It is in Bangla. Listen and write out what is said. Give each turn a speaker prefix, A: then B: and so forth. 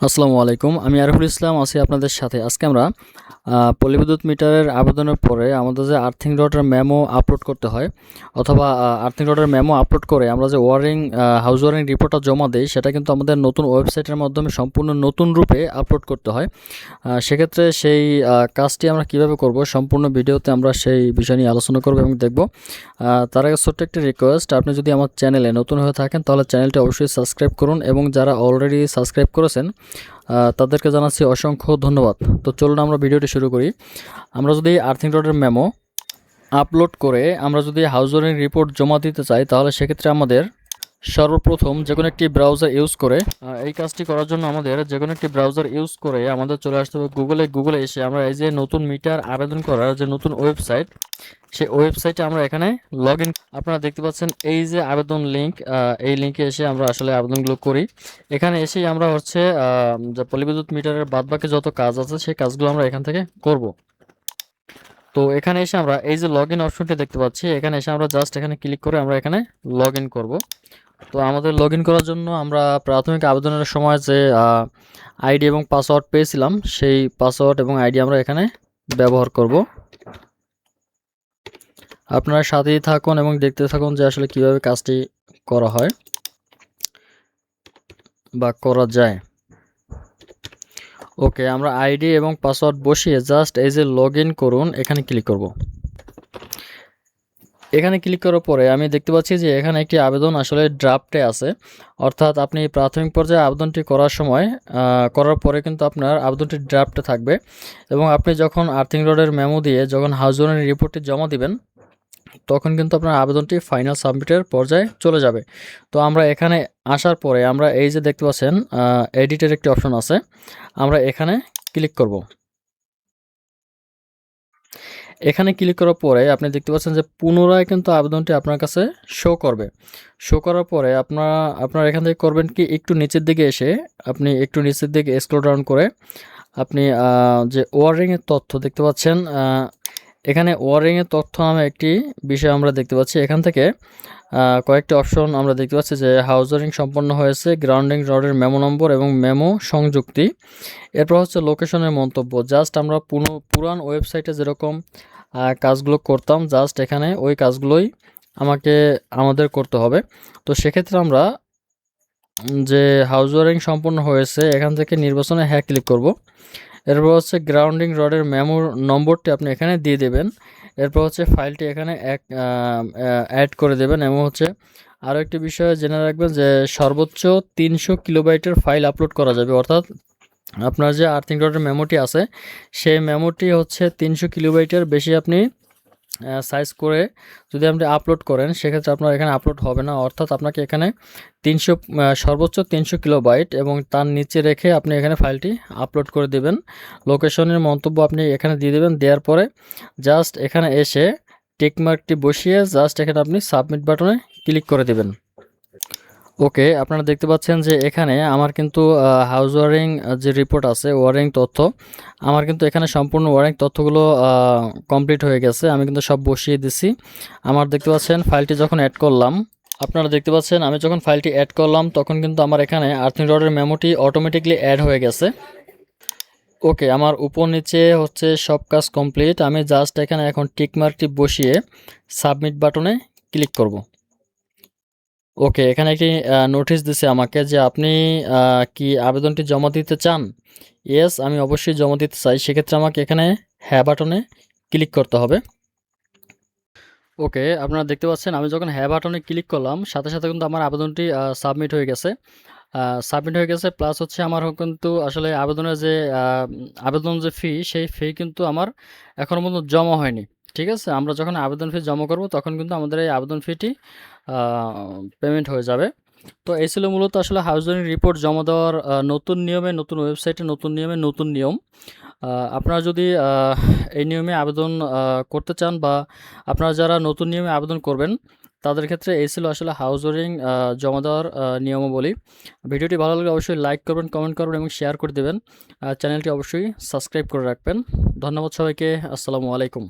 A: আসসালামু আলাইকুম। আমি আরিফুল ইসলাম আছি আপনাদের সাথে। আজকে আমরা পল্লী বিদ্যুৎ মিটারের আবেদনের পরে আমাদের যে আর্থিং রডের মেমো আপলোড করতে হয়, অথবা আর্থিং রডের মেমো আপলোড করে আমরা যে হাউস ওয়ারিং রিপোর্টটা জমা দেই, সেটা কিন্তু আমাদের নতুন ওয়েবসাইটের মাধ্যমে সম্পূর্ণ নতুন রূপে আপলোড করতে হয়। সেক্ষেত্রে সেই কাজটি আমরা কিভাবে করব, সম্পূর্ণ ভিডিওতে আমরা সেই বিষয় নিয়ে আলোচনা করব এবং দেখব। তার আগে ছোট্ট একটি রিকোয়েস্ট, আপনি যদি আমার চ্যানেলে নতুন হয়ে থাকেন তাহলে চ্যানেলটি অবশ্যই সাবস্ক্রাইব করুন, এবং যারা অলরেডি সাবস্ক্রাইব করেছেন তাদেরকে জানাচ্ছি অসংখ্য ধন্যবাদ। তো চলুন আমরা ভিডিওটি শুরু করি। আমরা যদি আর্থিং রডের মেমো আপলোড করে আমরা যদি হাউস ওয়ারিং রিপোর্ট জমা দিতে চাই, তাহলে সেক্ষেত্রে আমাদের সর্বপ্রথম যে কোনো একটি ব্রাউজার ইউজ করে এই কাজটি করার জন্য আমাদের যে কোনো একটি ব্রাউজার ইউজ করে আমাদের চলে আসতে হবে গুগলে এসে আমরা এই যে নতুন মিটার আবেদন করার যে নতুন ওয়েবসাইট, সেই ওয়েবসাইটে আমরা এখানে লগ ইন। আপনারা দেখতে পাচ্ছেন এই যে আবেদন লিঙ্ক, এই লিঙ্কে এসে আমরা আসলে আবেদনগুলো করি। এখানে এসেই আমরা হচ্ছে যে পল্লী মিটারের বাদবাকি যত কাজ আছে সেই কাজগুলো আমরা এখান থেকে করব। তো এখানে এসে আমরা এই যে লগ ইন অপশনটি দেখতে পাচ্ছি, এখানে এসে আমরা জাস্ট এখানে ক্লিক করে আমরা এখানে লগ ইন করবো। তো আমাদের লগ ইন করার জন্য আমরা প্রাথমিক আবেদনের সময় যে আইডি এবং পাসওয়ার্ড পেয়েছিলাম, সেই পাসওয়ার্ড এবং আইডি আমরা এখানে ব্যবহার করব। আপনারা সাথেই থাকুন এবং দেখতে থাকুন যে আসলে কিভাবে কাজটি করা হয় বা করা যায়। ওকে, আমরা আইডি এবং পাসওয়ার্ড বসিয়ে জাস্ট এই যে লগ ইন করুন এখানে ক্লিক করব। এখানে ক্লিক করার পরে আমি দেখতে পাচ্ছি যে এখানে একটি আবেদন আসলে ড্রাফটে আছে, অর্থাৎ আপনি প্রাথমিক পর্যায়ে আবেদনটি করার সময় করার পরে কিন্তু আপনার আবেদনটি ড্রাফটে থাকবে, এবং আপনি যখন আর্থিং রডের মেমো দিয়ে যখন হাউস ওয়ারিং রিপোর্টটি জমা দিবেন, তখন কিন্তু আপনার আবেদনটি ফাইনাল সাবমিটের পর্যায়ে চলে যাবে। তো আমরা এখানে আসার পরে আমরা এই যে দেখতে পাচ্ছেন এডিটের একটি অপশন আছে, আমরা এখানে ক্লিক করব। এখানে ক্লিক করার পরে আপনি দেখতে পাচ্ছেন যে পুনরায় কিন্তু আবেদনটি আপনার কাছে শো করবে। শো করার পরে আপনার এখান থেকে করবেন কি, একটু নিচের দিকে এসে আপনি একটু নিচের দিকে স্ক্রল ডাউন করে আপনি যে ওয়ারিংয়ের তথ্য দেখতে পাচ্ছেন, এখানে ওয়ারিংয়ের তথ্য নামে একটি বিষয় আমরা দেখতে পাচ্ছি। এখান থেকে কয়েকটি অপশন আমরা দেখতে পাচ্ছি যে হাউস ওয়ারিং সম্পন্ন হয়েছে, গ্রাউন্ডিং রডের মেমো নম্বর এবং মেমো সংযুক্তি। এরপর হচ্ছে লোকেশনের মন্তব্য। জাস্ট আমরা পুরান ওয়েবসাইটে যেরকম কাজগুলো করতাম, জাস্ট এখানে ওই কাজগুলোই আমাদের করতে হবে। তো সেক্ষেত্রে আমরা যে হাউস ওয়ারিং সম্পন্ন হয়েছে এখান থেকে নির্বাচনে হ্যাঁ ক্লিক করব। এরপর হচ্ছে গ্রাউন্ডিং রডের মেমোর নম্বরটি আপনি এখানে দিয়ে দেবেন। এরপর হচ্ছে ফাইলটি এখানে অ্যাড করে দেবেন, এবং হচ্ছে আরও একটি বিষয় জেনে রাখবেন যে সর্বোচ্চ 300 কিলোবাইটের ফাইল আপলোড করা যাবে, অর্থাৎ আপনার যে আর্থিং রডের মেমোটি আছে সেই মেমোটি হচ্ছে 300 কিলোবাইটের বেশি আপনি সাইজ করে যদি আপনি আপলোড করেন, সেক্ষেত্রে আপনার এখানে আপলোড হবে না। অর্থাৎ আপনাকে এখানে 300 সর্বোচ্চ 300 কিলোবাইট এবং তার নিচে রেখে আপনি এখানে ফাইলটি আপলোড করে দেবেন। লোকেশনের মন্তব্য আপনি এখানে দিয়ে দেবেন। দেওয়ার পরে জাস্ট এখানে এসে টিকমার্কটি বসিয়ে জাস্ট এখানে আপনি সাবমিট বাটনে ক্লিক করে দেবেন। ওকে, আপনারা দেখতে পাচ্ছেন যে এখানে আমার কিন্তু হাউস ওয়ারিং যে রিপোর্ট আছে, ওয়ারিং তথ্য, আমার কিন্তু এখানে সম্পূর্ণ ওয়ারিং তথ্যগুলো কমপ্লিট হয়ে গেছে। আমি কিন্তু সব বসিয়ে দিছি। আমার দেখতে পাচ্ছেন ফাইলটি যখন অ্যাড করলাম, আপনারা দেখতে পাচ্ছেন আমি যখন ফাইলটি অ্যাড করলাম তখন কিন্তু আমার এখানে আর্থিং রডের মেমোটি অটোমেটিকলি অ্যাড হয়ে গেছে। ওকে, আমার উপর নিচে হচ্ছে সব কাজ কমপ্লিট। আমি জাস্ট এখানে এখন টিকমার্কটি বসিয়ে সাবমিট বাটনে ক্লিক করব। ওকে, এখানে একটি নোটিশ দিছে আমাকে যে আপনি কি আবেদনটি জমা দিতে চান? ইয়েস, আমি অবশ্যই জমা দিতে চাই। সেক্ষেত্রে আমাকে এখানে হ্যাঁ বাটনে ক্লিক করতে হবে। ওকে, আপনারা দেখতে পাচ্ছেন আমি যখন হ্যাঁ বাটনে ক্লিক করলাম সাথে সাথে কিন্তু আমার আবেদনটি সাবমিট হয়ে গেছে। প্লাস হচ্ছে আমার কিন্তু আসলে আবেদন যে ফি, সেই ফি কিন্তু আমার এখনও পর্যন্ত জমা হয়নি। ঠিক আছে, আমরা যখন আবেদন ফি জমা করব তখন কিন্তু আমাদের এই আবেদন ফিটি পেমেন্ট হয়ে যাবে। তো এই ছিল মূলত আসলে হাউজিং রিপোর্ট জমা দেওয়ার নতুন নিয়মে, নতুন ওয়েবসাইটে নতুন নিয়মে নতুন নিয়ম। আপনারা যদি এই নিয়মে আবেদন করতে চান, বা আপনারা যারা নতুন নিয়মে আবেদন করবেন, তাদের ক্ষেত্রে এই ছিল আসলে হাউস ওয়ারিং জমা দেওয়ার নিয়মাবলী। ভিডিওটি ভালো লাগলে অবশ্যই লাইক করবেন, কমেন্ট করবেন এবং শেয়ার করে দেবেন। চ্যানেলটি অবশ্যই সাবস্ক্রাইব করে রাখবেন। ধন্যবাদ সবাইকে। আসসালামু আলাইকুম।